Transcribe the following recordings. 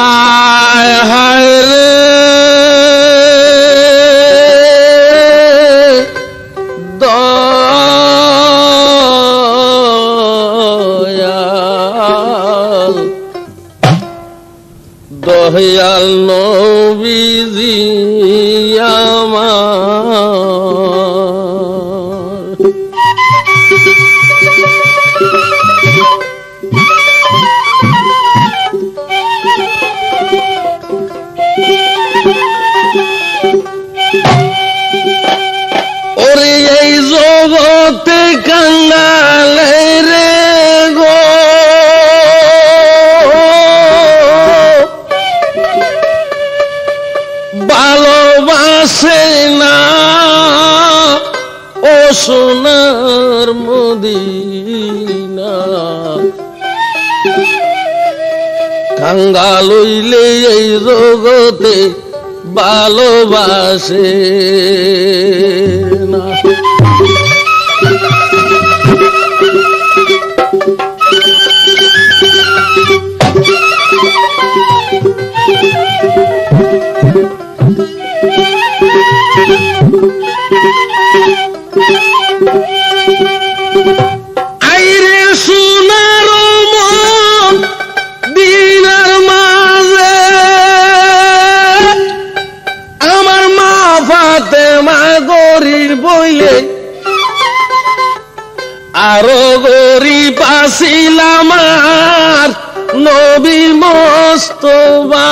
আয় হায় রে দয়াল দয়াল নবীজি আমার ওরে এই জগতে কাঙ্গালে রে গো ভালোবাসে না ও সোনার মদিনা কাঙ্গাল হইলে এই জগতে ভালোবাসে না আইরে সোনার মন দিনের মাঝে আমার মা ফাতেমা গরিব বইলে আরো গরিব আসিল আমার নবী মোস্তফা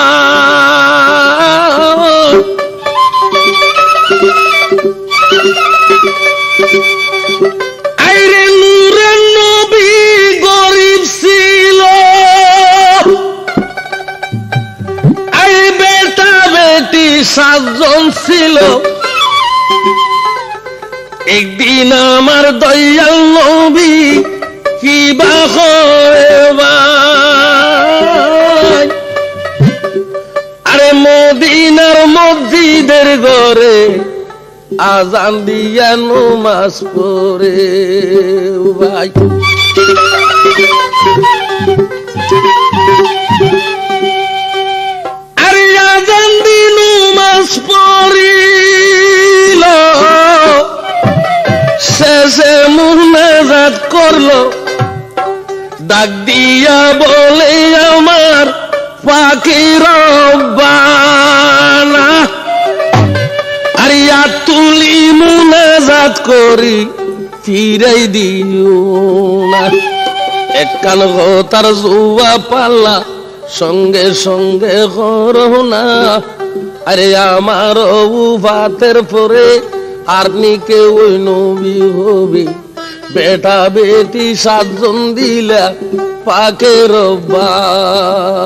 আইরে নূরের নবী গরিব ছিল আই বেটা বেটি 7 জন ছিল একদিন আমার দয়াল নবী কি বা হয় ভাই আরে মদিনার মসজিদের ঘরে আজান দিয়া নামাজ পড়ে ভাই আরে আজান দি নামাজ পড়িল শেষে মুনাজাত করলো ডাক দিয়া বলে আমার পাকি রব্বানা আরিয়া তুলি মুনাজাত করি ফিরাই দিও না একখান তার জুয়া পাল্লা সঙ্গে সঙ্গে করো না আরে আমার উফাতের পরে আর নিকে ওই নবী হবে বেটা বেটি 7 জন দিলা পাকে রব্বানা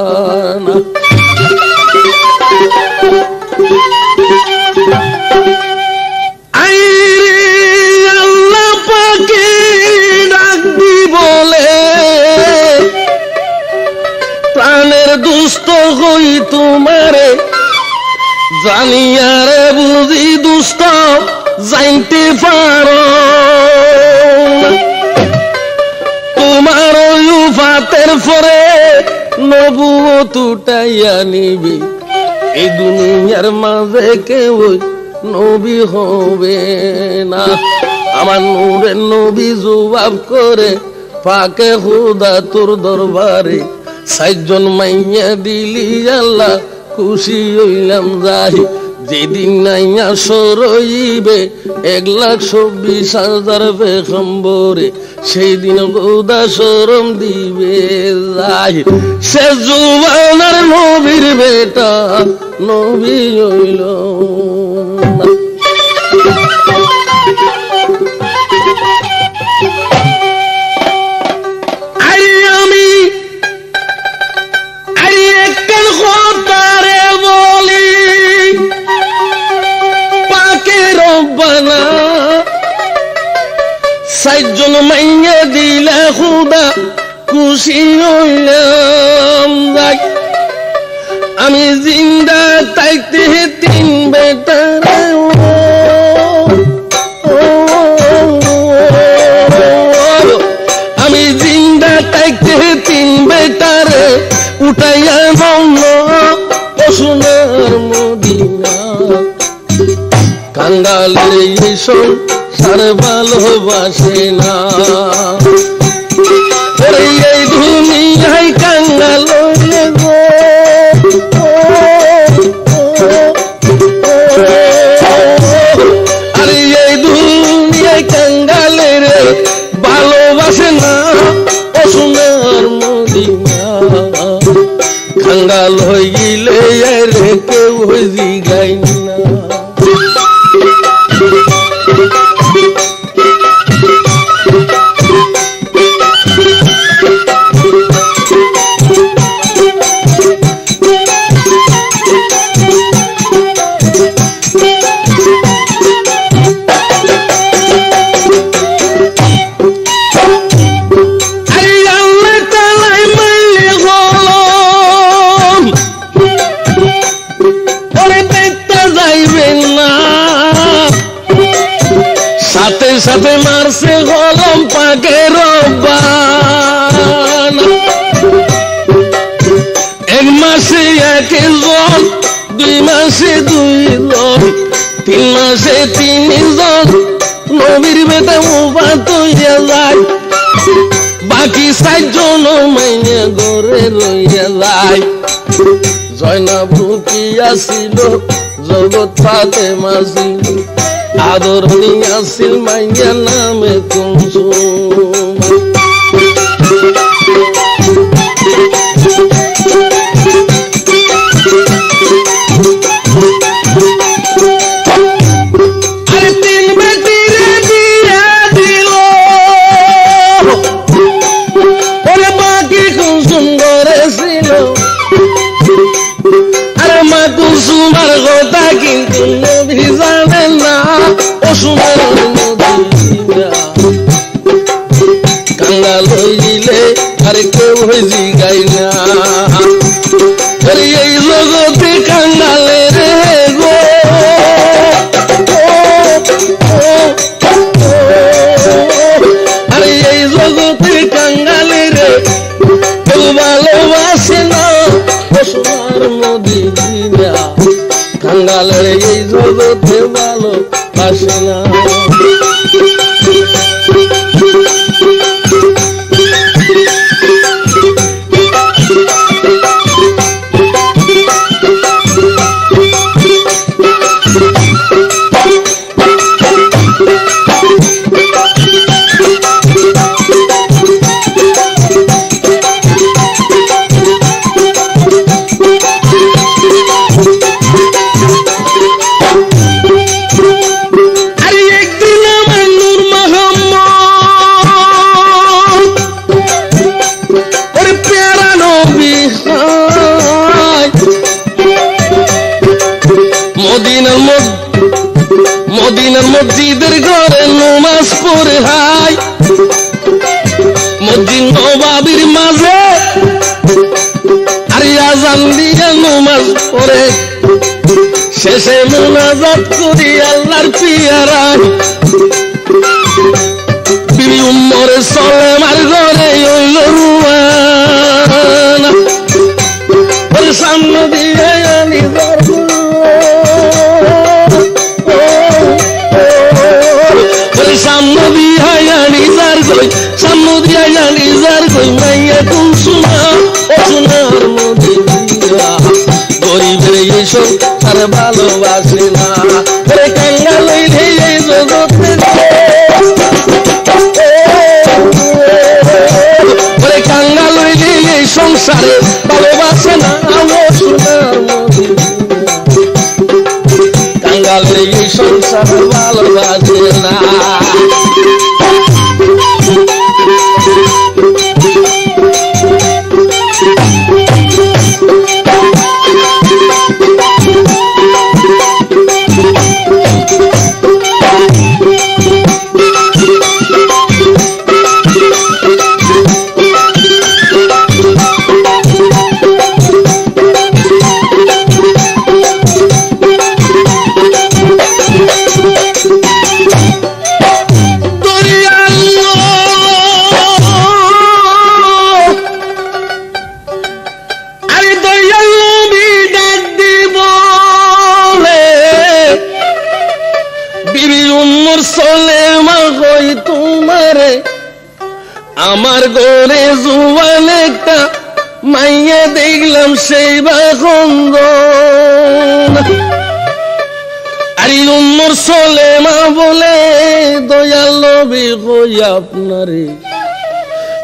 আইরে আল্লাহ পাকে ডাক দি বলে প্রাণের দুষ্ট হই তোমারে জানিয়ারে বুঝি দুষ্ট জানতে পারো তোমার উফাতের পরে নবুয়ত উঠাইয়া নিবি এই দুনিয়ার মাঝে কেউ নবী হবে না আমার নূরের নবী জবাব করে পাকে খুদা তোর দরবারে 7 জন মাইয়া দিলি আল্লাহ খুশি হইলাম যাই যেদিন নাইয়া সরইবে 1,26,000 পেগম্বরে সেই দিন বৌদা শরম দিবে যাই সে জুবানার নবীর বেটা নবী হইল না। সাইজন মাইয়া দিলা খুদা খুশি হইলাম যাই আমি জিন্দা তাইতে 3 বেটারে আমি জিন্দা তাইতে 3 বেটারে উঠাইয়া বন্ধ সোনার মদিনা কাঙ্গালের এইসব সার ভালোবাসে না এই দুনিয়ায় কাঙ্গাল গো আরে এই দুনিয়ায় কাঙ্গালের ভালোবাসে না ও সোনার মদিনা কাঙ্গাল হইলে রে কেউ জিগাই না। সাথে সাথে মারছে গলম পাকে রব্বান 1 মাসে 1 জন 2 মাসে 2 জন 3 মাসে 3 জন নবীর বেটা মুবাত হইয়া যায় বাকি 4 জন মাইয়া ঘরে রইয়া যায় জয়নাব রুকিয়া ছিল জগৎ ফাতেমা ছিল আদরণী আসিল মাইয়া নামে কুমসুম আরে 3 বেটিরে দিয়া দিল ওরে বাকি কুমসুম ঘরে ছিল আরে মা কুমসুমার কথা কিন্তু নবী জানেন না সোনার মদিনা কাঙ্গাল হইলে আর কেউ জিগাই না এই জগতে কাঙ্গালে রে গো আরে এই জগতে কাঙ্গালে রে কেউ ভালোবাসে না সোনার মদিনা কাঙ্গালের এই জগতে ভালো বাসে না। মদিনার মসজিদের ঘরে নামাজ পড়ে হাই মসজিদ নবাবির মাঝে আর আযান দিয়ে নামাজ পড়ে শেষে মুনাজাত করি আল্লাহর পিয়ারা বিবি উম্মরে সালেমার ঘরে হইল রুয়ানা ওর সামনে দিয়ে আনি সামনে দিয়া নিজার কই সামনে দিয়া নিজার কই মাইয়া তুম শোনা ও সোনার মদিনা গরিবের এইসব আর ভালোবাসে আমার ঘরে জুয়ান একটা মাইয়া দেখলাম সেই বা খন্দন আরে উম্মর সলেমা বলে দয়াল নবী কই আপনারে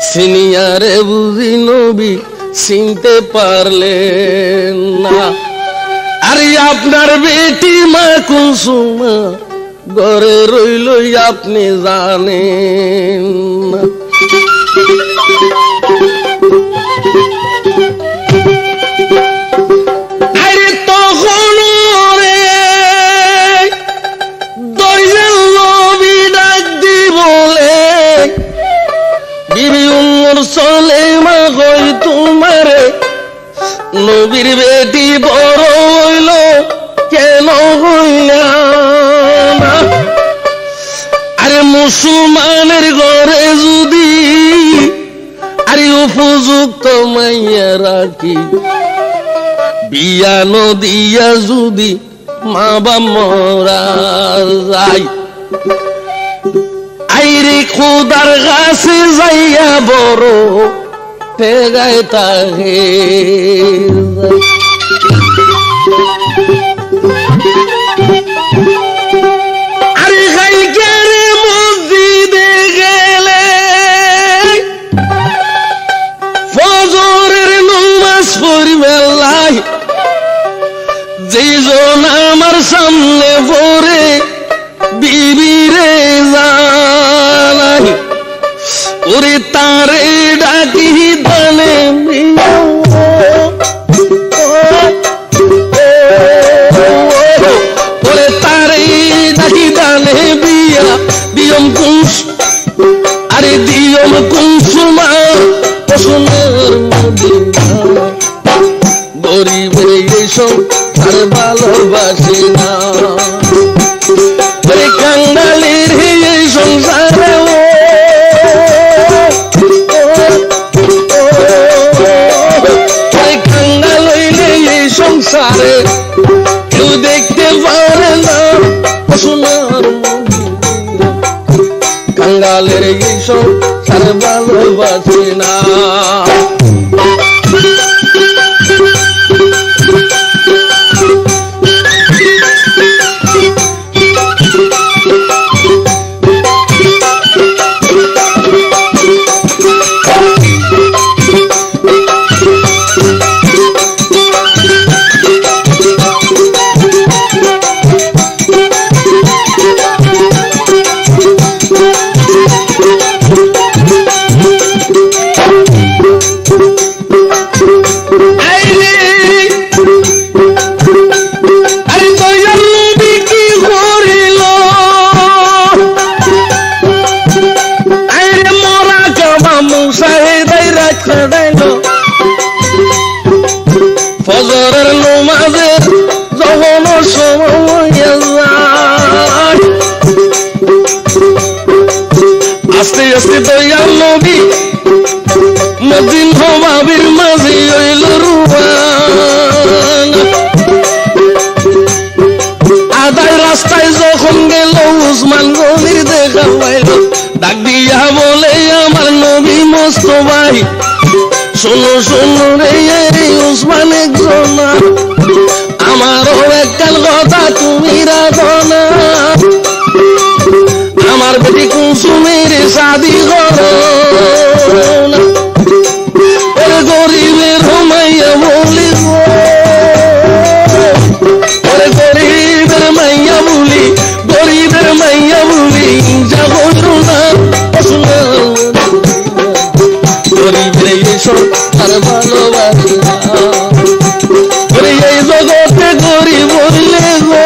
সিনিয়ারে বুঝি নবী চিনতে পারলেন না আরে আপনার বেটি মা কুসুমা ঘরে রইল আপনি জানেন না আরে তখন রে দয়াল নবী ডাক দি বলে বিবি উম্মুর সলেমা কই তোমারে নবীর বেটি বড় হইল কেন হইলা না আরে মুসলমানের ঘরে যদি আরে উপযুক্ত মাইয়া রাখি বিয়া নদিয়া যদি মা বা মরা যায় আইরে খোদার কাছে যাইয়া বড় টেগায় তাহে আরে গাইকারে মসজিদে গেলে ফজরের নামাজ পড়বে লাই যেজন আমার সামনে পড়ে বিবিরে জানাই ওরে তারে ডাকি দানে ওরে তারে ডাকি দানে বিয়া দিয়ম কুঞ্চ আরে দিয়ম কুঞ্চুমা পশনের মদিনা গরিবের এইসব আর ভালোবাসি না ওরে কাঙ্গালের এই সংসারে কাঙ্গাল হইলে এই সংসারে কেউ দেখতে পারে না সোনার কাঙ্গালের এই সংসার ভালোবাসি না ফজরের নামাজে যখন সময় যায় আস্তে আস্তে দয়াল নবী মদিন হবাবির মাঝে হইল রুয়ানা আদায় রাস্তায় যখন গেল উসমান গনির দেখা পাইল ডাক দিয়া বলে আমার নবী মোস্তফাই শোনো শোনো রে উসমান একজন আমারও একখান কথা তুমি রাখো না আমার বেটি কুসুমের শাদি করো না ওরে গরিবের মাইয়া বলি ওরে গরিবের মাইয়া বলি গরিবের মাইয়া বলি যাবো না গরিবের এইসব আর ভালোবাসি না ওরে এই জগতে গরিব বললে গো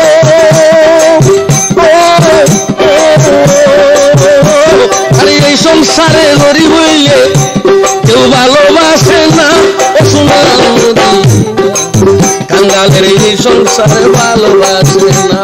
আরে এই সংসারে গরিব হইলে কেউ ভালোবাসে না ও সোনার কাঙ্গালের এই সংসারে ভালোবাসে না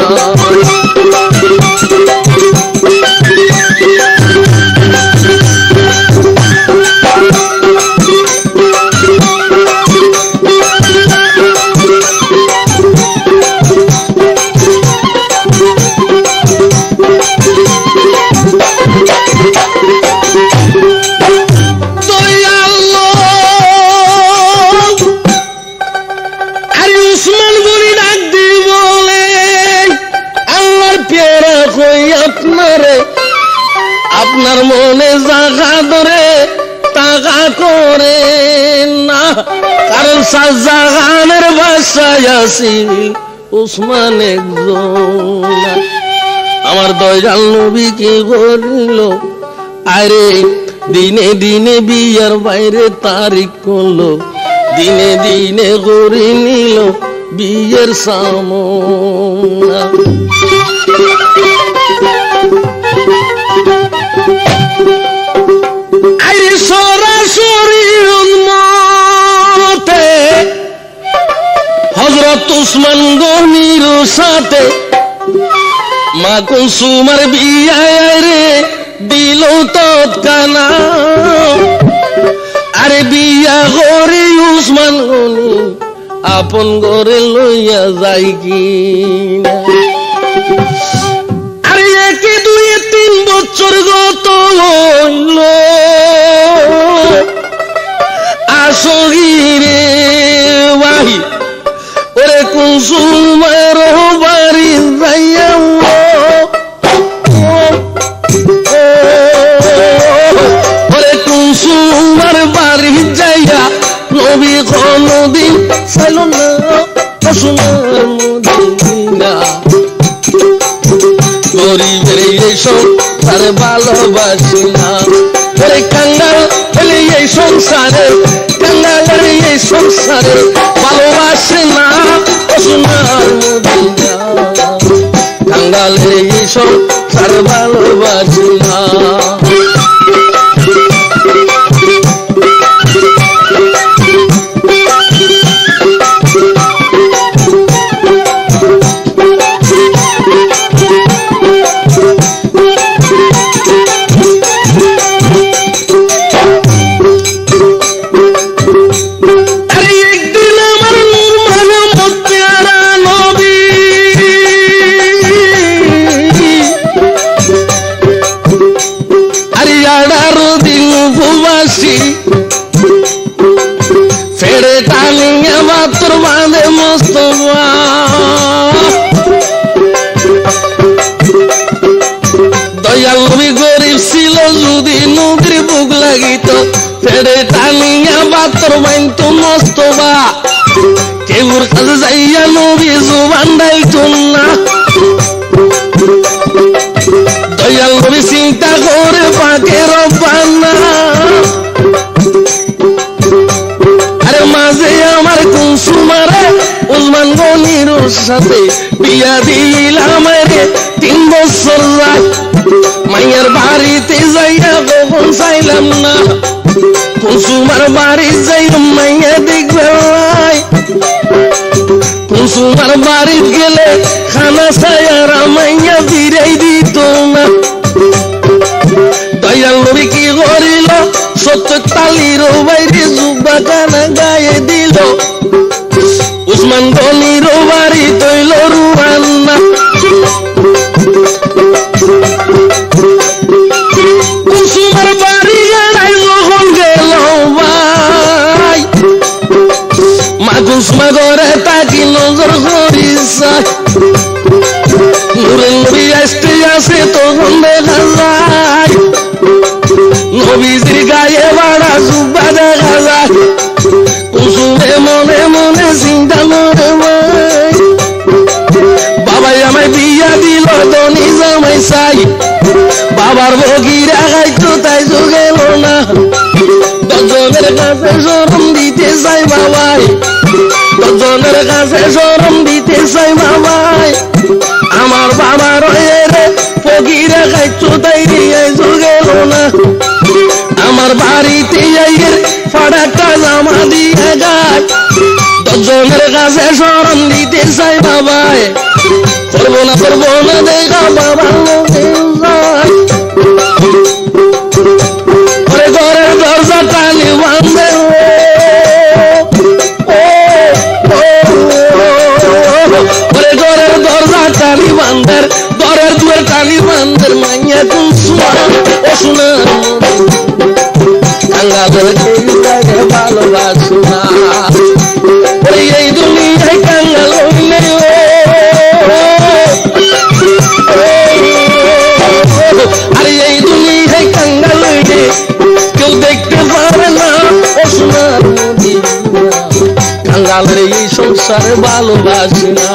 মনে জাগা ধরে টাকা করে না, কারণ শাহজাহানের বাসায় আসিল উসমান একজন। আমার দয়াল নবী কি করিল, আরে দিনে দিনে বিয়ার বাইরে তারিখ করলো, দিনে দিনে করে নিল বিয়ের সামনা। আরে সরাসরি উম্মতে হযরত উসমান গনির সাথে মা কুলসুমের বিয়ায় রে দিল তৎকানা। আরে বিয়া করে উসমান গনি আপন ঘরে লইয়া যাই কিনা। আরে 1 2 3 বছর গত হইল, আসগিরে ভাই ওরে কুলসুমের বাড়ি যাইয়া ওরে কুলসুমের বাড়ি যাইয়া নবী কোনদিন ছিল না সোনার মদিনা। গরিবের এই সংসার ভালোবাসি না, ওরে কাঙ্গাল হলে এই সংসারে, কাঙ্গালের এই সংসারে ভালোবাসে না সোনার মদিনা। কাঙ্গালের এই সংসার ভালোবাসি না। ফেরে টানিয়া বাতর বাঁধে মোস্তফা, দয়াল নবী গরিব ছিল যদি নদীর বুক লাগিত, ফেরে টানিয়া বাতর বাঁধত মোস্তফা। কেউর কাছে যাইয়া নবী জুবান ডাইত না, দয়াল নবী চিন্তা করে পাকে রব্বানা। আরে মাঝে আমার কুলসুমারে উসমান গনির সাথে বিয়া দিলাম রে 3 বছর রাত। মাইয়ার বাড়িতে যাইয়া কখন চাইলাম না, কুলসুমার বাড়ি যাইলাম মাইয়া দেখবে ভাই। কুলসুমার বাড়ি গেলে খানা ছায়ারা মাইয়া ফিরাই দিত না। দয়াল নবী কি করিল, 70 তালির বাইরে জুব্বা কানা গায়ে দিল, উসমান গনির বাড়ি তৈল রুয়ান্না। কুলসুমের বাড়ি গাড়াই যখন গেল ভাই, মা কুলসুমা ঘরে তাকি নজর করিস, নূরে নবী আসতে আসে তখন দেখা যায়, নবীজির গায়ে বাড়া জুব্বা দেখা যায়। কুলসুমে মনে মনে চিন্তা করে ভাই, বাবাই আমায় বিয়া দিল ধনী জামাই চাই, বাবার বগিরা খাইতো তাই তো গেল না। 10 জনের কাছে শরম দিতে চাই বাবাই, 10 জনের কাছে শরম দিতে চাই বাবাই। আমার বাবার রে ফকিরা খাইতো তাই দিয়ে গেল না। আমার বাড়িতে যাইয়ের ফাড়াটা জামা দিয়ে যায়, 10 জনের কাছে শরম দিতে চাই বাবাই। করবো না দেখা বাবা ঘরের দরজা টানি বান্ধে, ঘরের দরজা টানি বান্ধের, ঘরের দুয়ার টানি বান্ধের। মাইয়া কুলসুম ও সোনার কাঙ্গালের লাগে ভালোবাসি না, এই দুনিয়ায় কাঙ্গাল হইলে আরে এই দুনিয়ায় কাঙ্গাল কেউ দেখতে পারে না ও সোনার মদিনা কাঙ্গালের এই সংসারে ভালোবাসি না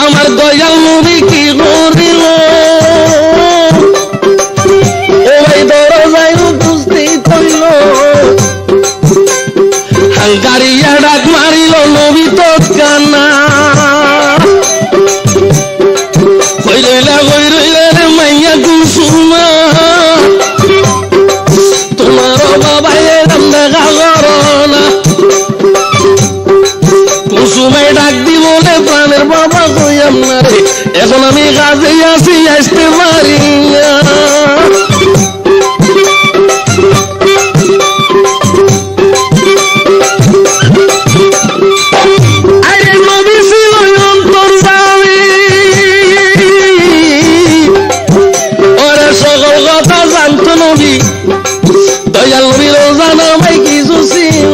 আমার দয়াল নবী কি করিল ওই দরজায় উপস্থিত হইল হাঙ্গারিয়া ডাক মারিল নবী তো কান্না কই রইলে রে মাইয়া কুসুমা তোমার বাবা এরম দেখা করো না কুসুমে ডাক দি বলে প্রাণের বাবা কই আপনারে এখন আমি কাজে আসি আসতে পারি না আরে নবী ছিল অন্তর্যামী ওরে সকল কথা জানতো নবী দয়াল নবীর জানা ভাই কিছু ছিল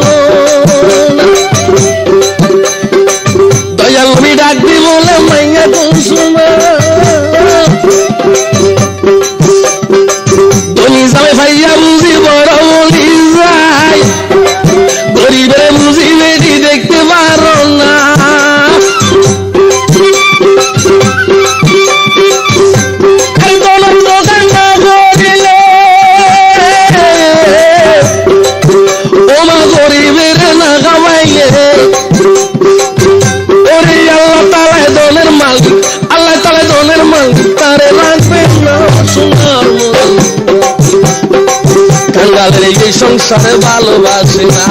দয়াল নবী ডাক দি বলে মাইয়া কুসুমা ধনী যাবে ভাইয়া বুঝি বড় বলি যায় গরিবের বুঝি বেটি দেখতে পারো না গরিবের না কামাইলে ওরে আল্লাহ তাআলা দনের মালিক আল্লাহ তাআলা দনের মালিক তারে লাগবে না সোনার কাঙ্গালের এই সংসারে ভালোবাসে না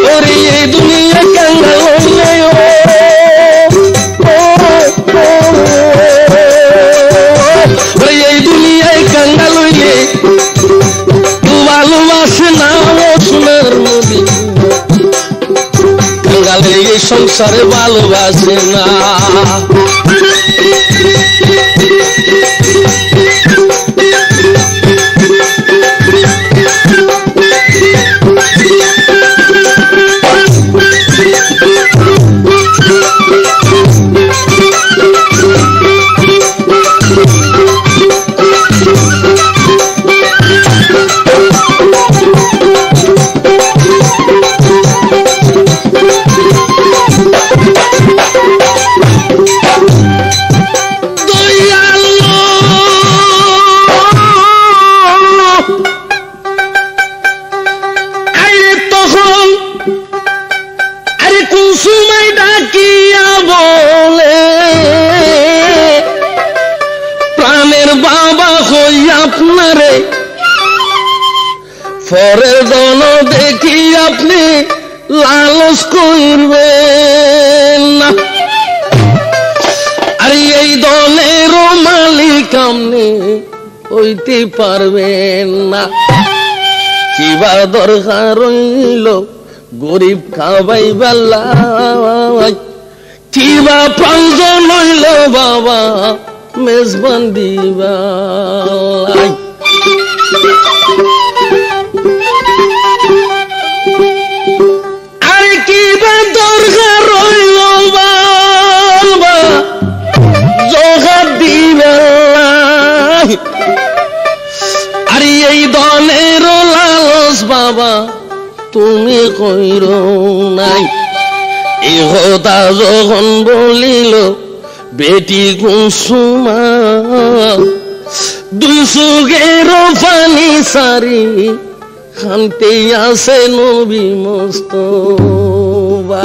ওরে এই দুনিয়া কাঙ্গাল হইলে ওরে এই দুনিয়ায় কাঙ্গাল হইলে ভালোবাসে না ও সোনার নবী কাঙ্গালের এই সংসারে ভালোবাসে না আপনারে পরের জন দেখি আপনি লালস করবেন না আর এই দলের মালিক আপনি হইতে পারবেন না কিবা দরকার হইল গরিব খাবাই বেলা কিবা প্রয়োজন হইল বাবা মেজবান দিবা আরে কিবা দরকার হইল বাবা জোগাড় দিবা আরে এই দলের লালস বাবা তুমি কইর নাই এই কথা যখন বলিল বেটি কুসুমা দুই চোখের পানি সারি খানতে আসে নবী মোস্তফা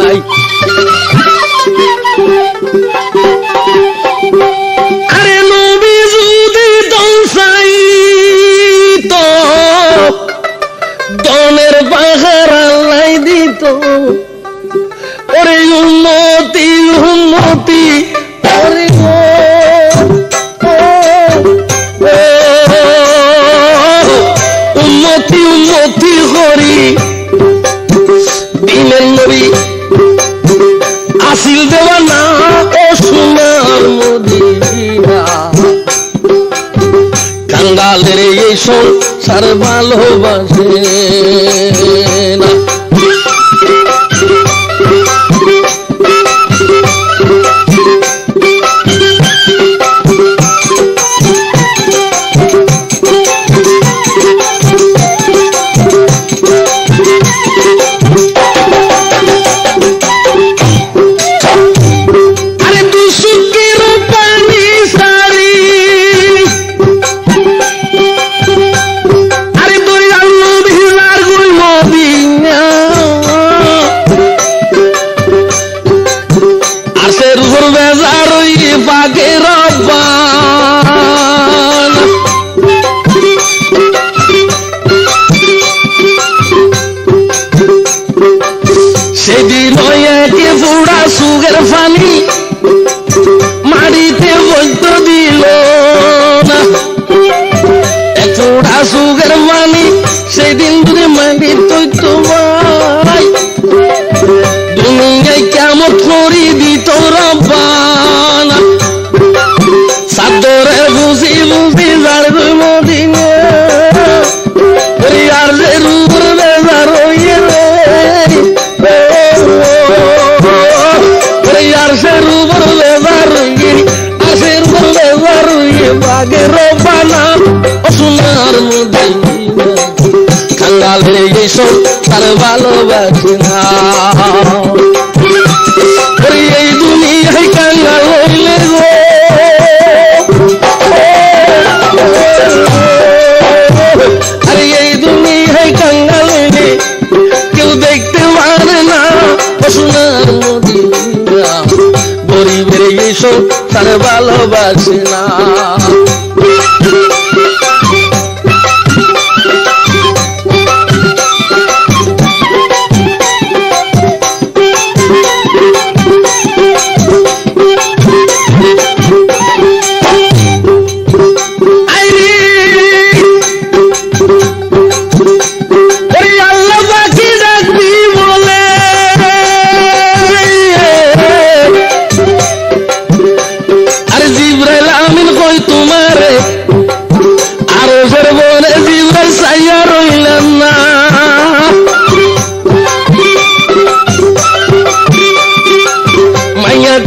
আরে নবী যদি দৌসাই তো দনের পাহাড় আল্লাহ দিত ওরে উন্নতি উন্নতি ওরে উন্নতি উন্নতি করি দিনের নবী আসিল দেওয়া না ও সোনার মদিনা কাঙ্গালের এই সংসার ভালোবাসে না সেদিন একে পুরা সুগের পানি মাটিতে বৈদ্য দিল না এক পুরা সুগের পানি সেদিন ধরে মাটি তৈত ভাই দুনিয়ায় কেমন করি দিত রব্বানা সাদরে বুঝি বুঝি যার মদিনে আর যে রূপর বেজার হইয়ে আশের উপর বেজার আশের উপর বেজার বাগের বানা সোনার মদিনা কাঙ্গাল হয়ে গেছ তার ভালোবাসে না এই দুনিয়ায় কাঙ্গাল হইলে গো আরে এই দুনিয়ায় কাঙ্গাল হইলে কেউ দেখতে পারে না সোনার মদিনা গরিবের এই সংসার ভালোবাসে না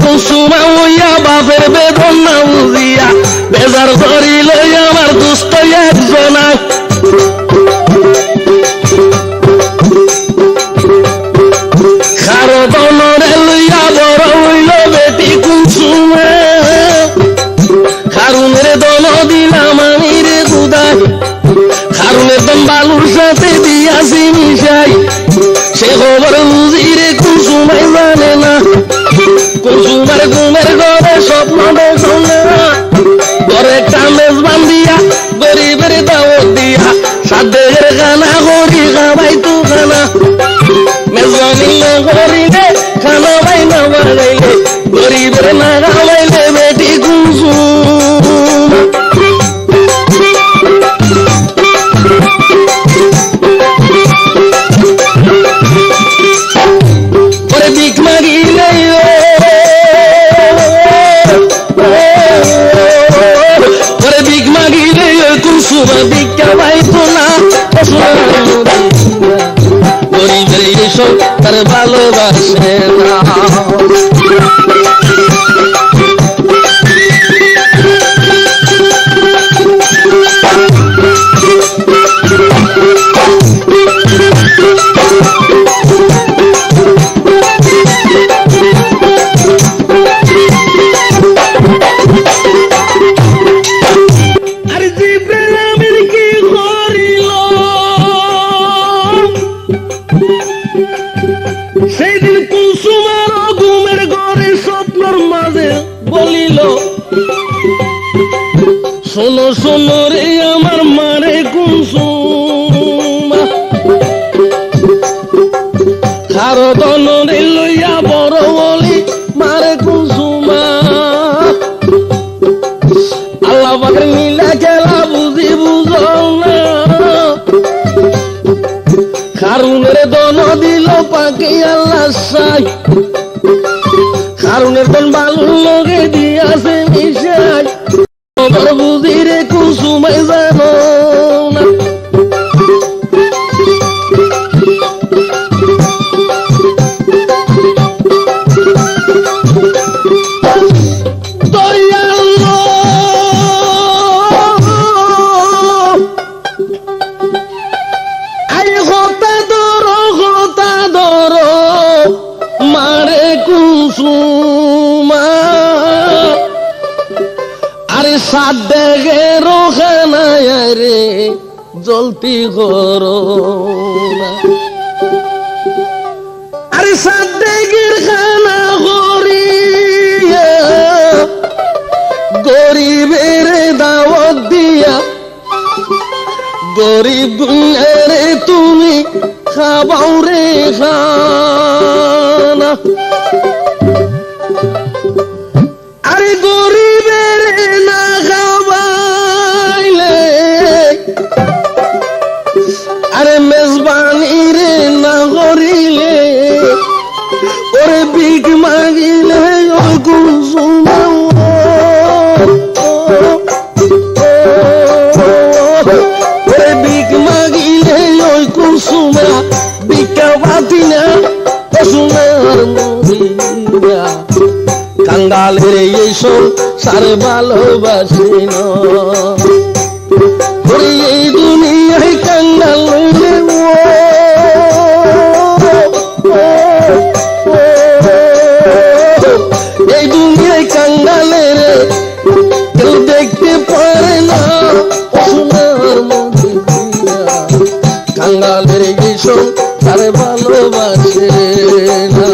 কুসুমা হইয়া বাপের বেদনা বুঝিয়া বেজার ধরি লই আমার দুষ্ট একজনা খারো দনরে লইয়া বড় হইল বেটি কুসুমে খারুনের দন দিলাম আমি রে খুদাই খারুনের দন বালুর সাথে দিয়াছি মিশাই সে খবর বুঝি রে কুসুমাই জানে না কুসুমার ঘুমের ঘরে স্বপ্ন দেখো না ঘরে কামেজ বান্ধিয়া গরিবের দাওয়াত দিয়া সাদের খানা করি খাবাই তু খানা মেজবানিল করিলে খানা বাই না বাগাইলে গরিবের না খাওয়াইলে বেটি কুসুম পরে ভিক মাগিলে কুসুমা ভিক্ষা পাইতো না গরিবের এসব তার ভালোবাসে না সেইদিন কুসুমার ঘুমের ঘরে স্বপ্নর মাঝে বলিল শোনো শোনো রে আমার মারে কুসুমা খারো দনরে লইয়া বড় বলি মারে কুসুমা আল্লাহ পাকের নীলা খেলা বুঝি বুঝো না খারুনের দন দিল পাখি আল্লাহ সাই খারুনের দন বালুর লগে দিয়াছে মিশাই বুঝি রে কুসুমাই জানো না সাদে রোখানায় রে জলতি করো না আরে সাদে খানা করিয়া গরিবের দাওয়াত দিয়া গরিব রে তুমি খাবাও রে খানা আরে গরিবের না খাবাইলে আরে মেজবানি রে না করিলে ওরে ভিক মাগিলে ওই কুসুমা ওরে ভিক মাগিলে ওই কুসুমা ভিক্ষা পাতি না সোনার মদিনা কাঙ্গালের এই সংসার ভালোবাসি না এই দুনিয়ায় কাঙ্গাল এই দুনিয়ায় কাঙ্গালের কেউ দেখতে পারে না সোনার মদিনা কাঙ্গালের এই সংসার ভালোবাসে না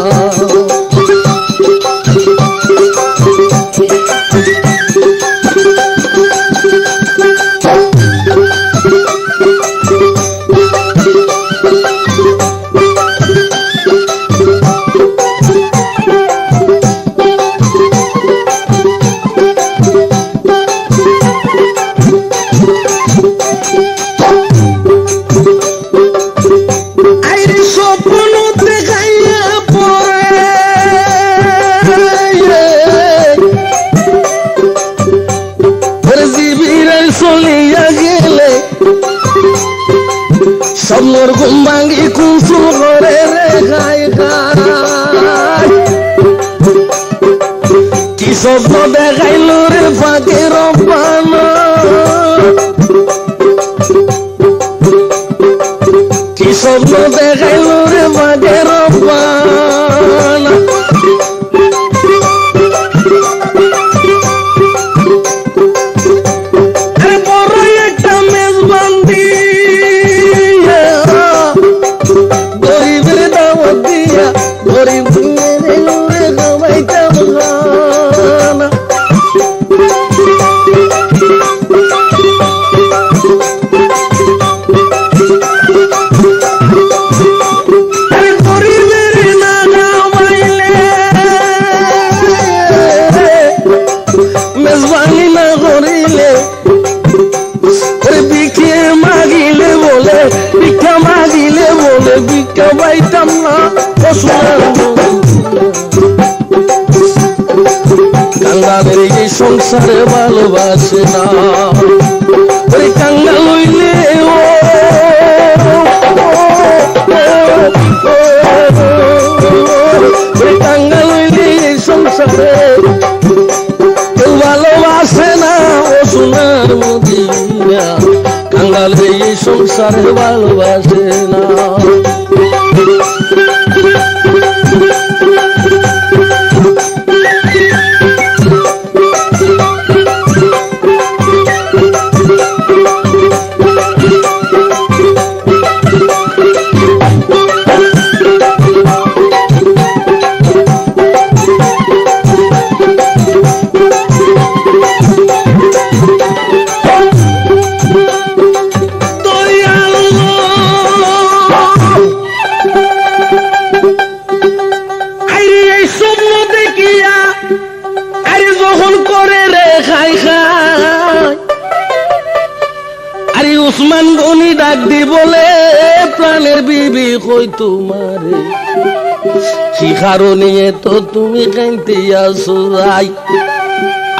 সমর গুম্বাঙ্গি কুসু করে রে খাই খাই কি স্বপ্ন দেখাইল রে ফাঁকে রব্বানা কি স্বপ্ন দেখাইল রে ফাঁকে রব্বানা কাঙ্গালের এই সংসারে ভালোবাসে না ওই কাঙ্গাল হইলে ওই কাঙ্গাল হইলে এই সংসারে কেউ ভালোবাসে না ও সোনার মদিনা কাঙ্গালের এই সংসারে ভালোবাসে না দয়াল উসমান গনি ডাক দি বলে প্রাণের বিবি কই তোমারে কি কারণে তো তুমি কাঁদতে আসো যাই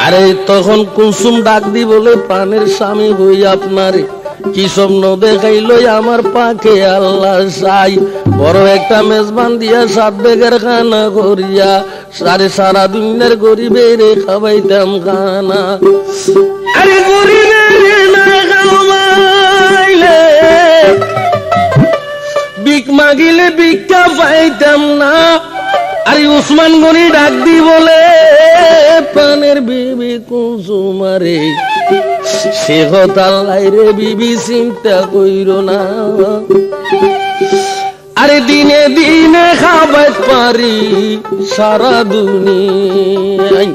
আরে তখন কুসুম ডাক দি বলে প্রাণের স্বামী হই আপনারে কি স্বপ্ন দেখাইল আমার পাকে আল্লাহ সাই বড় একটা মেজবান দিয়া 7 বেগের খানা করিয়া সারা দুনিয়ার গরিবের খাওয়াইতাম খানা আরে গরিবের না খাওয়াইলে ভিক মাগিলে ভিক্ষা পাইতাম না আরে উসমান গনি ডাক দি বলে প্রাণের বিবি কুসুমারে সে হতাল্লাই রে বিবি চিন্তা কইর না আরে দিনে দিনে খাবার পারি সারা দুনিয়ায়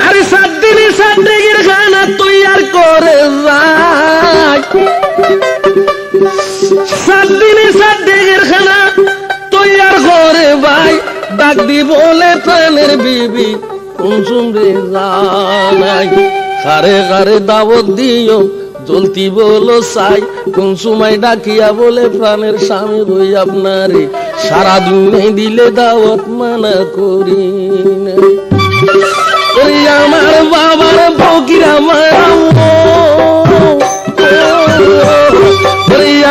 আরে 7 দিনে 7 বেগের খানা তৈয়ার করে যায় 7 দিনে 7 বেগের খানা তৈয়ার করে ভাই ডাক দি বলে প্রাণের বিবি কুসুম রে জানাই কারে কারে দাওয়াত দিও জলতি বলো সাই কুসুমাই ডাকিয়া বলে প্রাণের স্বামী হই আপনারে সারা দিনে দিলে দাওয়াত মানা করি না আমার বাবার ফকির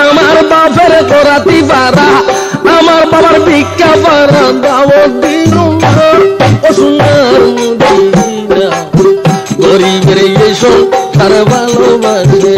আমার বাপের করাতি পারা আমার বাবার ভিক্ষা পারা দাওয়াত দিন সোনার মদিনা গরিবের এই সংসার ভালোবাসে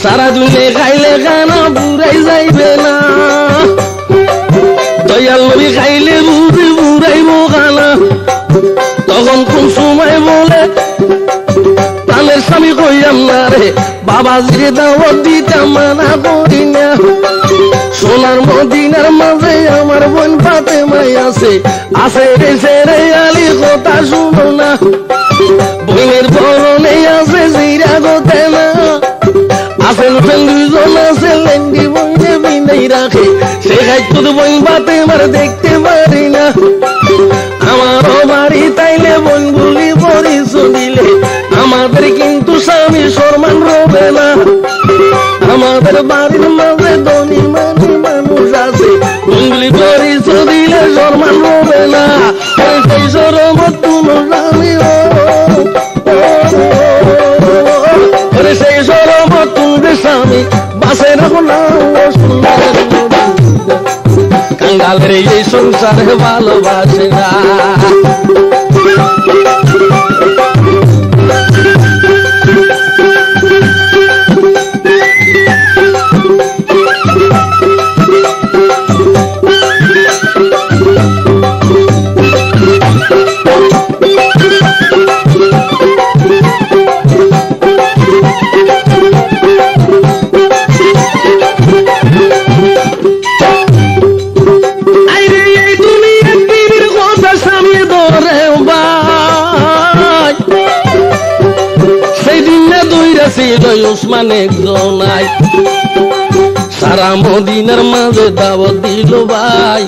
সারা দুনিয়া খাইলে খানা বুড়াই যাইবে না দয়াল নবী খাইলে বুড়াইব খানা তখন কোন সময় বলে প্রাণের স্বামী কইয়াম না রে বাবাজিরে দাওয়াত দিতাম মানা করি না সোনার মদিনার মাঝে আমার বোন ফাতেমাই আছে রে সেরে আলী কথা শুনো না বোনের বরণে আছে জিরা গোতে না আসেন দুজন আছে লেন্ডি বইনে বিনাই রাখে সে খাইতো বই বাতে মার দেখতে পারি না আমারও বাড়ি তাইলে বোন বলি পরিচয় দিলে আমাদের কিন্তু স্বামী সম্মান রবে না আমাদের বাড়ির মাঝে ধনী মানুষ আছে বোন বলি পরিচয় দিলে সম্মান রবে না সেই সরমত কোনো স্বামী সেই সরমত স্বামী বাসে কাঙ্গালের এই সংসারে ভালোবাসে না উসমান একজনাই সারা মদিনার মাঝে দাওয়াত দিল ভাই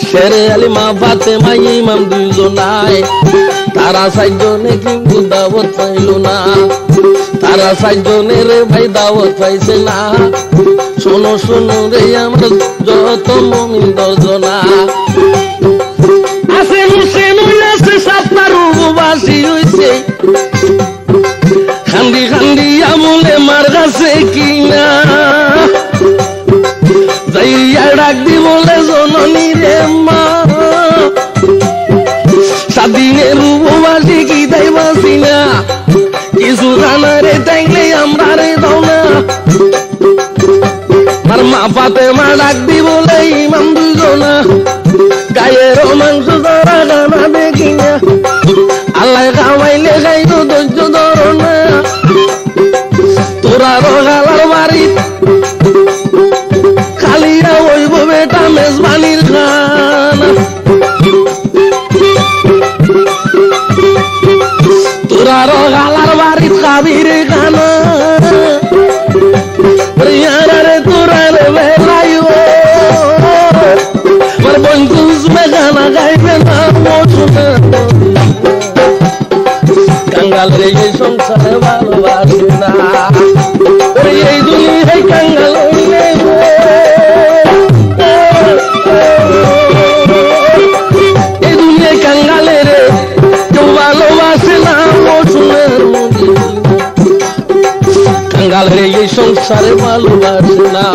শেরে আলী মা ফাতেমা ইমাম দুইজনাই তারা 4 জনে কিন্তু দাওয়াত পাইল না তারা 4 জনের ভাই দাওয়াত পাইছে না শোনো শোনো রে আমরা যত মুমিন দর্জনা আছে মুসলিম আছে সাতবার উপবাসী হইছে খান্দি খান্দি আমলে মার গাছে কিনা যাইয়া ডাক দি বলে জননী রে মা 7 দিনের উপবাসী কি তাই বাসি না কিছু জানা রে তাইলে আমরা রে দাও না আর মা ফাতেমা ডাক দি বলে ইমাম দুজনা গায়ের মাংস ধরা গানা দেখি না আল্লাহ খাওয়াইলে খাইতো ধৈর্য ধরো না তোরা আর গালার বাড়ি কাবির গানা রে তোরা রে বেলাই আমার বন্ধুস গানা গাইবে না মজুনা কাঙ্গাল রে এই সংসারে ভালোবাসে না এই দুনিয়ায় কাঙ্গাল হইলে এই দুনিয়ায় কাঙ্গালে রে কেউ ভালোবাসে না মজুনার কাঙ্গাল রে এই সংসারে ভালোবাসে না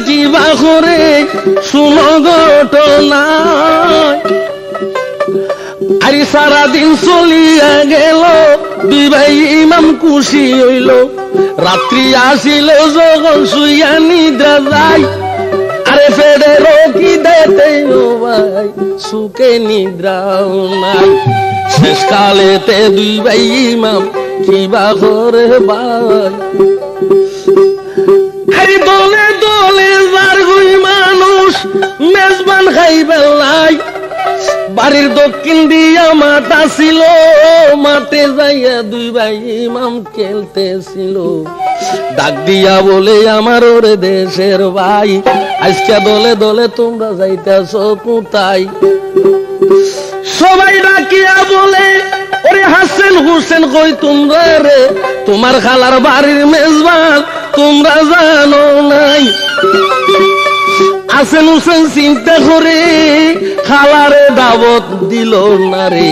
কিবা করে শুনো ঘটনা আর সারাদিন চলিয়া গেল দুই ভাই ইমাম খুশি হইল রাত্রি আসিল যখন শুইয়া নিদ্রা যায় আরে ফেরে রকি দেতে ভাই সুখে নিদ্রাও নাই শেষকালেতে দুই ভাই ইমাম কিবা করে ভাই দলে দলে বারগুই মানুষ মেজবান খাইবেন নাই বাড়ির দক্ষিণ দিয়া মাঠা ছিল মাঠে যাইয়া দুই ভাই ইমাম খেলতেছিল ডাক দিয়া বলে আমার ওরে দেশের ভাই আজকে দলে দলে তোমরা যাইতেছ কোথায় সবাই ডাকিয়া বলে ওরে হাসেন হুসেন কই তোমরা রে তোমার খালার বাড়ির মেজবান তোমরা জানো নাই হাসেন হুসেন চিন্তা করে খালারে দাওয়াত দিল না রে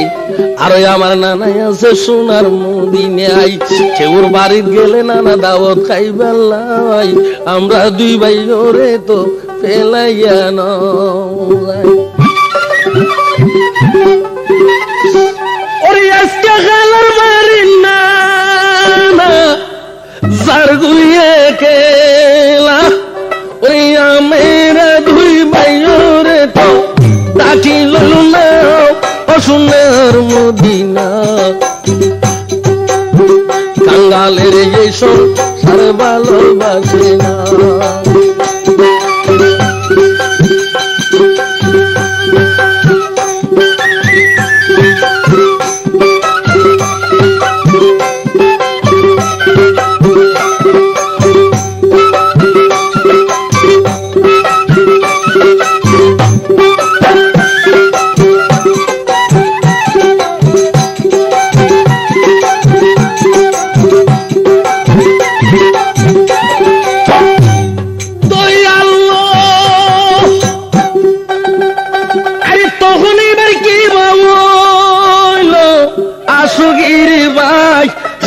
আর আমার নানাই আছে সোনার মদিনায় কেউর বাড়ির গেলে নানা দাওয়াত খাইবার লাই আমরা দুই ভাই ওরে তো ফেলাইয়া নয় ওরে আজকে খালার বাড়ির নানা যার গুলিয়ে কেলা ওরে আমরা দুই ভাই ওরে তো ডাকিল না সোনার মদিনা কাঙ্গালের এই সংসার ভালোবাসে না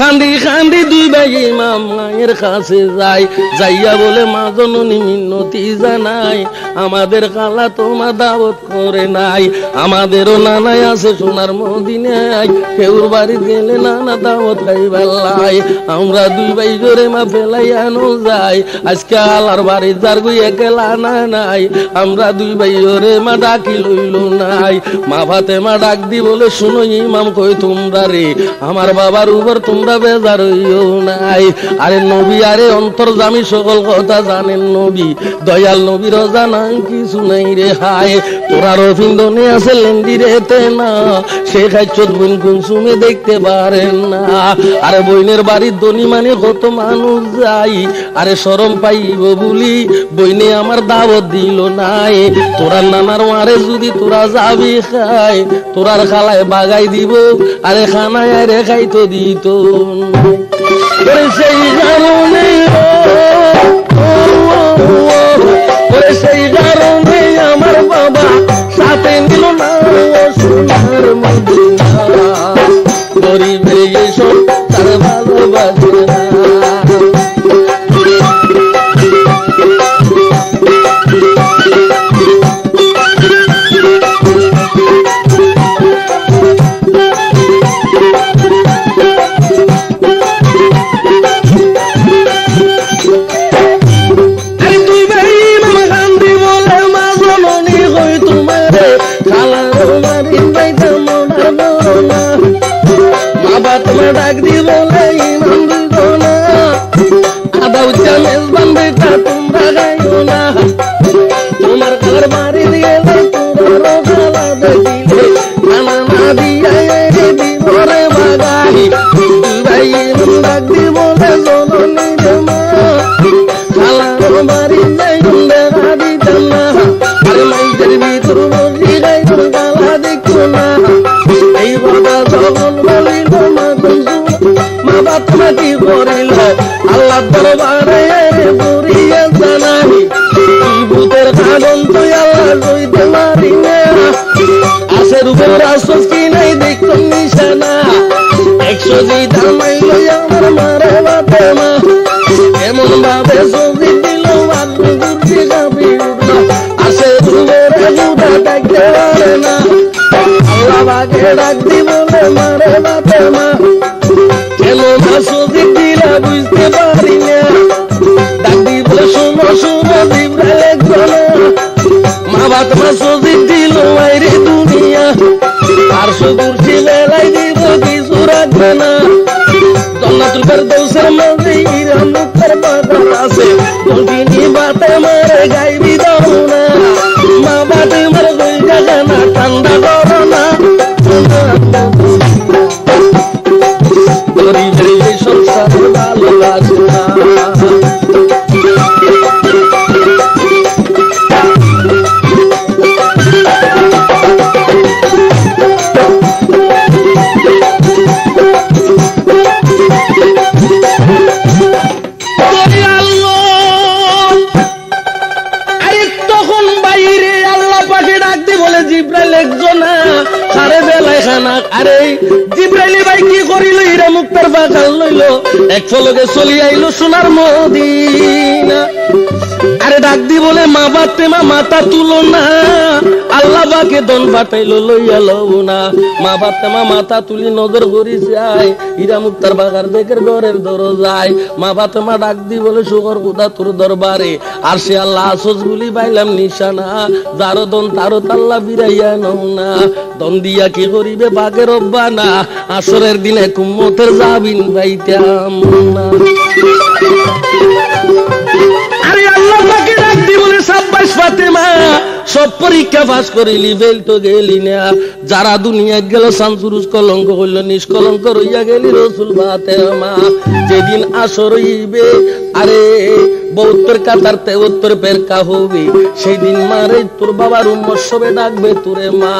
খান্দি খান্দি দুই ভাই ইমাম মায়ের কাছে যায় যাইয়া বলে মা জননী মিন্নতি জানাই আমাদের খালা তোমার দাওয়াত করে নাই আমাদেরও নানাই আছে সোনার মদিনায় কেউর বাড়ি গেলে নানা দাওয়াত খাইবার লাই আমরা দুই ভাই করে মা ফেলাই আনো যাই আজকে আলার বাড়ি যার গুই একলা না নাই আমরা দুই ভাই ওরে মা ডাকি লইল নাই মা ভাতে মা ডাক দি বলে শুনো ইমাম কই তোমরা রে আমার বাবার উপর তোমরা বেজার হইও নাই আরে নবী আরে অন্তর্জামী সকল কথা জানেন নবী দয়াল নবীর জানান কিছু নাই রে হায় তোরা রফিন্দনে আছে লেন্দি রেতে না সে খাইছত বোন কুনসুমে দেখতে পারেন না আরে বইনের বাড়ির ধনী মানে কত মানুষ যাই আরে শরম পাইব বলি বইনে আমার দাওয়াত দিল নাই তোরা নানার মারে যদি তোরা যাবি খাই তোরার খালায় বাগাই দিব আরে খানায় আরে খাইতো দিত সেই কারণে সেই কারণে আমার বাবা সাথে নিল না সোনার মদিনা গরিবের এসব তার ভালোবাসে না করো না মা বাবা ডাক দি বলে ইমান দিও না আদা উচ্চা মেজবান বেটা তোমরা গাইও না তোমার ঘর বাড়ি গেলে তোমরা খালা দেখিলে খানা না দিয়া দিবরে বাগাই ভাই ডাক দি বলে জননী রে মা খালা বাড়ি যাই দেখা দিতাম না আর মাইদের ভিতর বসি গাই গালা দেখো না এই বাবা যখন বলিল মা বাবা কি করিল আল্লাহ দরবারে পড়িয়া জানাই ভূতের কারণ তুই আল্লাহ লইতে পারি না আসের উপর আসস কি নাই দেখো নিশানা 100 জিদা মাইল আমার মারে বাপে মা এমন ভাবে সজি দিল বাদু গুরতি গাবি উঠলো আসের উপরে গুদা ডাকতে পারে না আল্লাহ বাগে ডাক দি বলে মারে বাপে মা কেন মা সজি দিলা বুঝতে পারি না ডাক দি বলে শোনো শোনো জিব্রাইল একজন মা বাপ মা সজি দিল আইরে দুনিয়া আর সুগুরছি বেলাই দিব কিছু রাখবে না জান্নাতুল ফেরদাউসের মধ্যে ইরা মুক্তার বাগান আছে তুমি বাতে মারে গাইবি দাও না মা বাতে মারে গই জানা ঠান্ডা করো না গরিবের এই সংসার ভালো লাগে না জিব্রাইল একজনা সারে বেলায় খানা আরে জিব্রাইল ভাই কি করিল হীরা মুক্তার বাগান লইল এক ফলকে চলি আইলো সোনার মদিনা আরে ডাক দি বলে মা বাপে মা মাথা তুলো না আল্লাহ বাকে দন পাঠাইলো লইয়া লও না মা বাপে মা মাথা তুলি নজর করি যায় হীরা মুক্তার বাগার দেখের ঘরের দরজায় মা বাপে মা ডাক দি বলে শুকর খোদা তোর দরবারে আর সে আল্লাহ আসস গুলি পাইলাম নিশানা যারো দন তারো তাল্লা বিরাইয়া নও না দন দিয়া কি করিবে বাগের রব্বানা আসরের দিনে কুম্মতের জাবিন পাইতাম না আরে আল্লাহ পাকে ডাক দি বলে সাব্বাস ফাতেমা সব পরীক্ষা পাস করিলি বেল তো গেলি না যারা দুনিয়া গেল সানসুরুজ কলঙ্ক হইল নিষ্কলঙ্ক রইয়া গেলি রসুল ফাতেমা যেদিন আসর হইবে আরে 72 কাতার 73 পেরকা হবে সেই দিন মারে তোর বাবার উম্মত সবে ডাকবে তোরে মা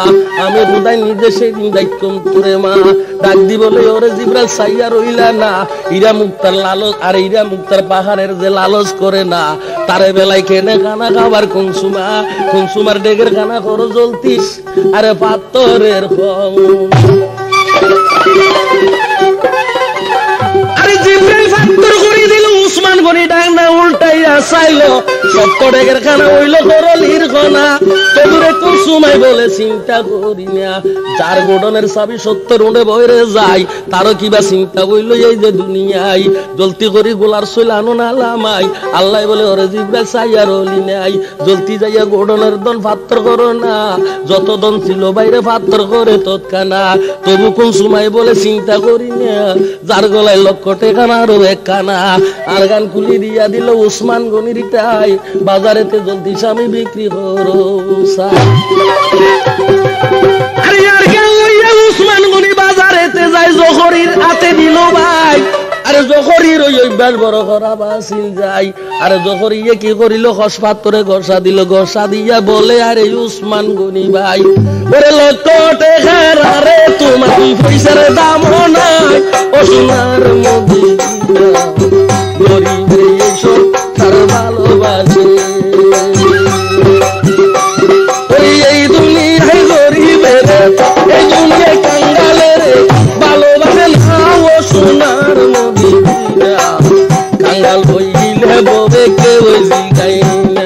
আমি বুদাই নিজে সেই দিন ডাকতাম তোরে মা ডাক দি বলে ওরে জিব্রাইল সাইয়া রইলা না হীরা মুক্তার লালচ আর হীরা মুক্তার পাহাড়ের যে লালচ করে না তারে বেলায় কেনে খানা খাবার কনসুমার ডেগের খানা করো জ্বলতিস আরে পাথরের আরে জিব্রাইল পাথর করে দিল উসমান গনি ডাক না উল্টাইয়া চাইলো সত্তর ডেগের খানা হইল করলির খানা তবুরে কুসুমাই বলে চিন্তা করি না যার গোডনের চাবি 70 উড়ে বইরে যায় তারও কিবা চিন্তা বইল এই যে দুনিয়ায় জলতি করি গোলার সইল আনো না লামাই আল্লাহ বলে ওরে জিব্রাইল চাইয়া রলি নাই জলতি যাইয়া গোডনের দন পাথর করো না যত দন ছিল বাইরে পাথর করে তৎকানা তবু কুসুমাই বলে চিন্তা করি না যার গলায় 1 লক্ষ টাকা আরো একখানা আর গান খুলি দিয়া দিল উসমান গনির টাই বাজারেতে জলদি স্বামী বিক্রি করো আরে আর গান লইয়া উসমান গনি বাজারেতে যায় জহরির হাতে দিল ভাই আরে জহরির ওই অভ্যাস বড় খারাপ আসিল যায় আরে জহরিয়ে কি করিল খস পাথরে ঘষা দিল ঘষা দিয়া বলে আরে উসমান গনি ভাই ওরে 1 লক্ষ টাকার আরে তোমার পয়সার দাম নাই ও সোনার মদিনা গরিবের এসব তার ভালোবাসে এই দুনিয়ায় গরিবের এই দুনিয়ায় কাঙ্গালের ভালোবাসে না ও সোনার মদিনা কাঙ্গাল হইলে ববে কেউ জিগাই না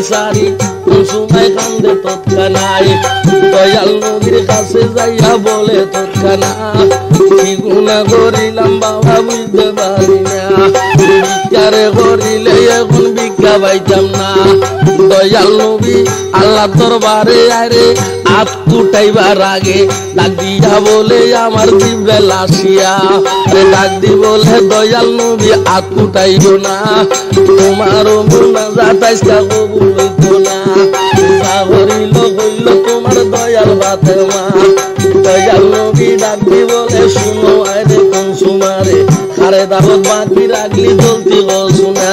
সারি কুনসুমাই কান্দে তৎকানাই দয়াল নবীর কাছে যাইয়া বলে তৎকানা কি গুনাহ করিলাম বাবা বুঝতে পারি না ভিক্ষারে করিলে এখন ভিক্ষা পাইতাম না দয়াল নবী আল্লাহ দরবারে আরে হাত উঠাইবার আগে ডাক দিয়া বলে আমার জিব্রাইল আসিয়া ডাক দি বলে দয়াল নবী হাত উঠাইও না তোমার মুনাজাত আজকে কবুল হইতো না হইল হইল তোমার দয়াল ফাতেমা দয়াল নবী ডাক দি বলে শুনো আরে কুনসুমারে আরে দাওয়াত বাকি রাখলি জলদি গো শোনা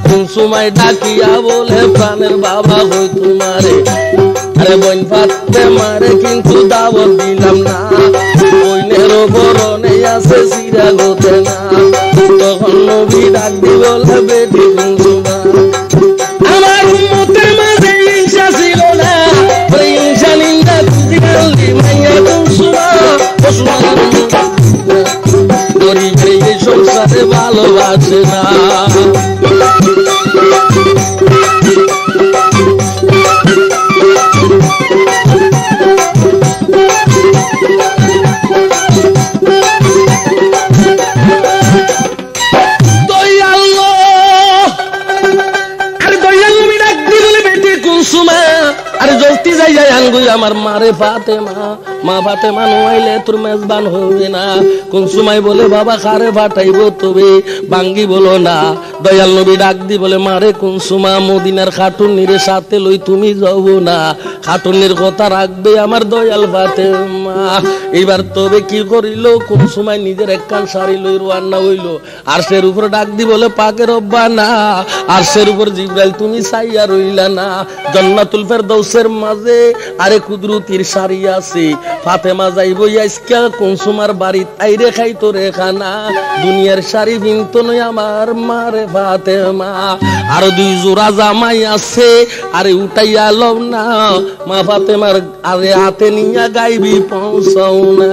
কুনসুমাই ডাকিয়া বলে প্রাণের বাবা হই তোমারে আরে বোন ফাতেমারে কিন্তু দাওয়াত দিলাম না বোনের বরণে আছে সিরা গোতে না তখন নবী ডাক দি বলে বেটি কুনসুমা আমার উম্মতের মাঝে হিংসা ছিল না হিংসা নিন্দা দিলি মাইয়া কুনসুমা গরিবের এই সংসারে ভালোবাসে না আরে জলদি যাই যাই আঙ্গুই আমার মারে ফাতেমা মা ফাতেমা নোয়াইলে তোর মেজবান হবে না কুনসুমাই বলে বাবা খারে ফাটাইব তবে বাঙ্গি বলো না দয়াল নবী ডাক দি বলে মারে কুনসুমা মদিনার খাটুনির সাথে লই তুমি যাও না খাটুনির কথা রাখবে আমার দয়াল ফাতেমা এবার তবে কি করিল কুনসুমাই নিজের একখান শাড়ি লই রওনা হইল আর সের উপর ডাক দি বলে পাকের রব্বা না আর সের উপর জিবরাইল তুমি ছাইয়া রইলা না জান্নাতুল ফেরদাউসের মাঝে আরে কুদরতির শাড়ি আছে ফাতেমা যাইব আজকে কুনসুমার বাড়ি তাইরে খাইতো রে খানা দুনিয়ার শাড়ি বিনতো নয় আমার মারে ফাতেমা আর দুই জোড়া জামাই আছে আরে উঠাইয়া লও না মা ফাতেমার আরে হাতে নিয়া গাইবি পৌঁছাও না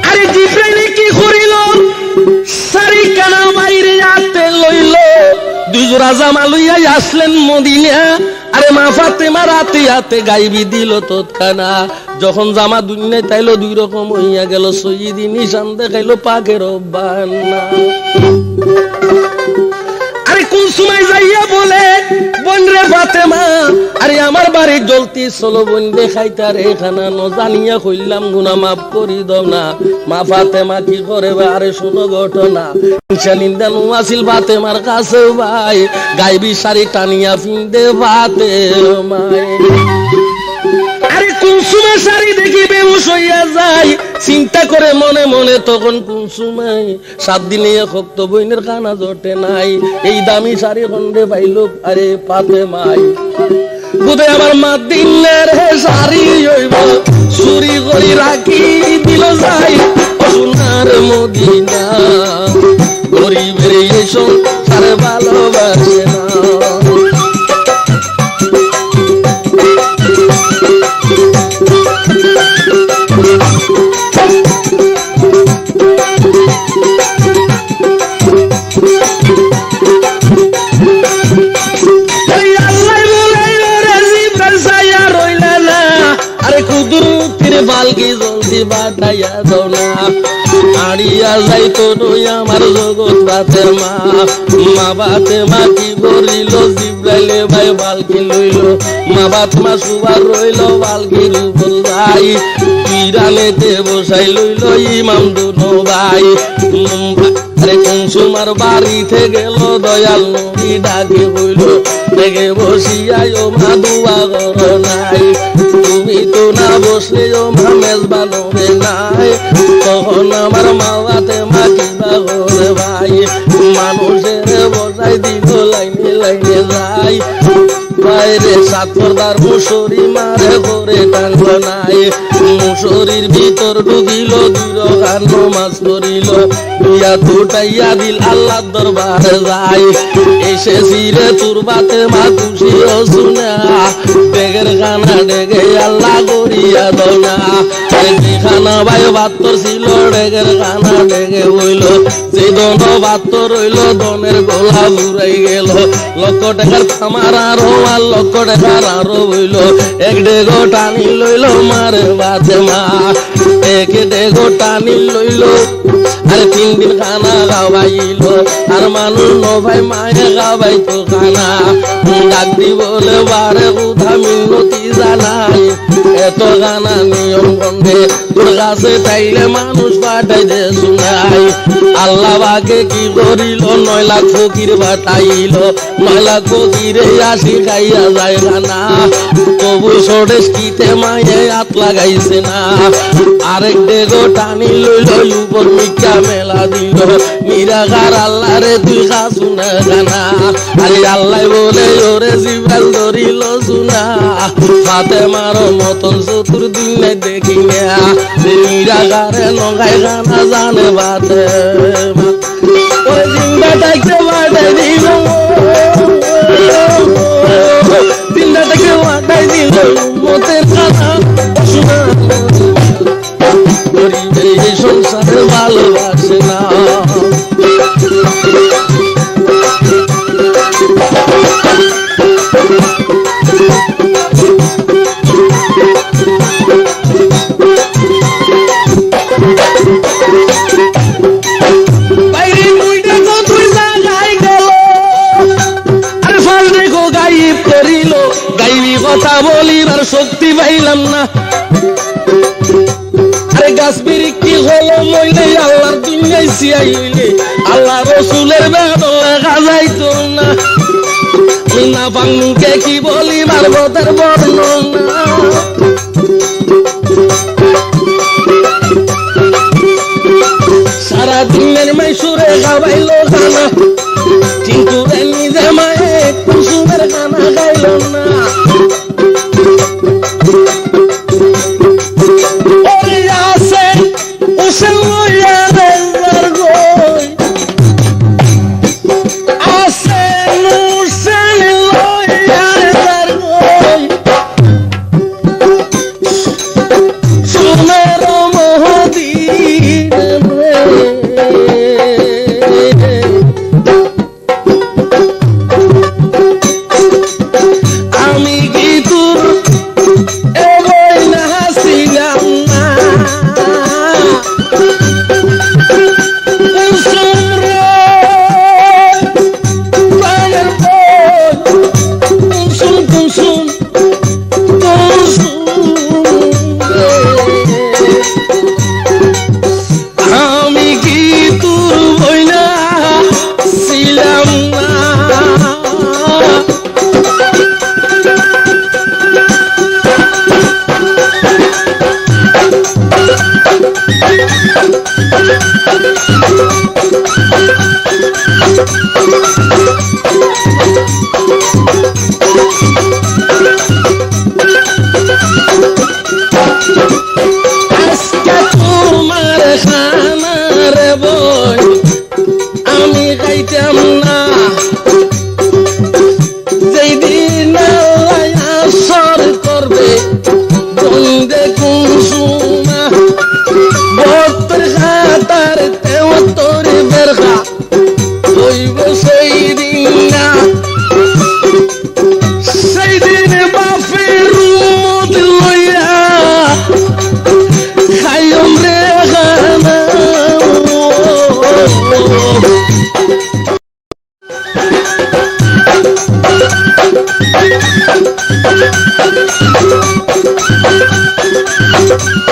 আরে জিবরাইল কি করিল শাড়ি কানা বাইরে হাতে লইল দুই জোড়া জামা লইয়া আসলেন মদিনা আরে মা ফাতেমা রাতে হাতে গাইবি দিল তৎকানা যখন জামা দুনিয়ায় তাইলো দুই রকম হইয়া গেল সৈয়দি নিশান দেখাইলো পাকের রব্বানা আরে কুনসুমাই যাইয়া বলে বোন রে ফাতেমা আরে আমার বাড়ি জলতি চলো বোন দেখাইতা রে খানা ন জানিয়া কইলাম গুনাহ মাফ করি দাও না মা ফাতেমা কি করে আরে শুনো ঘটনা নিন্দা নোয়াছিল ফাতেমার কাছে ভাই গাইবি শাড়ি টানিয়া ফিন্দে ফাতেমা আরে কুনসুমা শাড়ি দেখি বেহুশ হইয়া যায় চিন্তা করে মনে মনে তখন কুনসুমাই 7 দিনে খক্ত বইনের খানা জোটে নাই এই দামি শাড়ি খন্ডে পাইলো আরে ফাতেমাই বুধে আমার মাদিনের শাড়ি হইব চুরি করি রাখি দিল যাই সোনার মদিনা গরিবের এই সংসার ভালোবাসে না বালকি জলদি বাটাইয়া দাও না আড়িয়া যাইতো নই আমার জগৎ ফাতেমা মা ফাতেমা কি করিল জিবরাইলে ভাই বালকি লইল মা ফাতেমা সুবার রইল বালকির উপর যাই পিরানেতে বসাই লইল ইমাম দুনো ভাই আরে কুনসুমার বাড়িতে গেল দয়াল নবী ডাকে হইল দেখে বসিয়াই ও মা দুয়া করো নাই তুমি তো না বসলে ও মা মেজবান হবে নাই তখন আমার মা ফাতেমা কিবা করে ভাই মানুষের বসাই দিল লাইনে লাইনে যাই বাইরে সাতরদার মুসরি মারে করে টাঙ্গ নাই মুসরির ভিতর ঢুকিল দুইরকার নমাজ করিল ইয়া দুটাইয়া দিল আল্লাহর দরবারে যাই এসেছি রে তোর ফাতেমা খুশি শুনা ডেগের গানা ডেগে আল্লাহ করিয়া দাও না খানা ভাই বাত্তর ছিল ডেগের খানা ডেগে হইল যে দন বাত্তর হইল দনের গোলা বুড়াই গেল লক্ষ টাকার খামার আরো আর লক্ষ টাকার আরো হইল এক ডেগো টানি লইল মারে বাদে মা এক ডেগো টানি লইল আর 3 দিন খানা খাওয়াইল আর মানুষ ন ভাই মায়ে খাওয়াই তো খানা ডাক দি বলে বারে উঠা মিনতি জানাই এত গানা নিয়ম গন্ধে তোর কাছে চাইলে মানুষ পাঠাই দে শুনাই আল্লাহ বাকে কি করিল 9 লাখ ফকির বাটাইল 9 লাখ ফকিরে আসি খাইয়া যায় গানা তবু সরেশ কিতে মায়ে হাত লাগাইছে না আরেক ডেগো টানি লইল উপর মিকা মেলা দিল নিরাকার আল্লাহ রে তুই খা শুনে গানা আরে আল্লাহ বলে ওরে জিব্রাইল ধরিল শুনা ফাতেমার মতন চতুর্দিন দেখি না নিরাকারে নগাই গানা জানে ফাতেমা ওই জিন্দা ডাকতে বাড়াই দিল জিন্দা ডাকতে বাড়াই দিল মতের খানা শুনা এই সংসারে ভালোবাসে না কথা বলিবার শক্তি পাইলাম না আরে গাছ বিরিক্তি হলো মইলে আল্লাহর দুনিয়ায় সিয়াইলে আল্লাহ রসুলের বেদন লেখা যাইতো না না পাঙ্গুকে কি বলিবার কথার বর্ণনা সারা দিনের মাইসুরে খাওয়াইলো খানা কিন্তু নিজে মায়ে কুসুমের খানা খাইল না Thank you.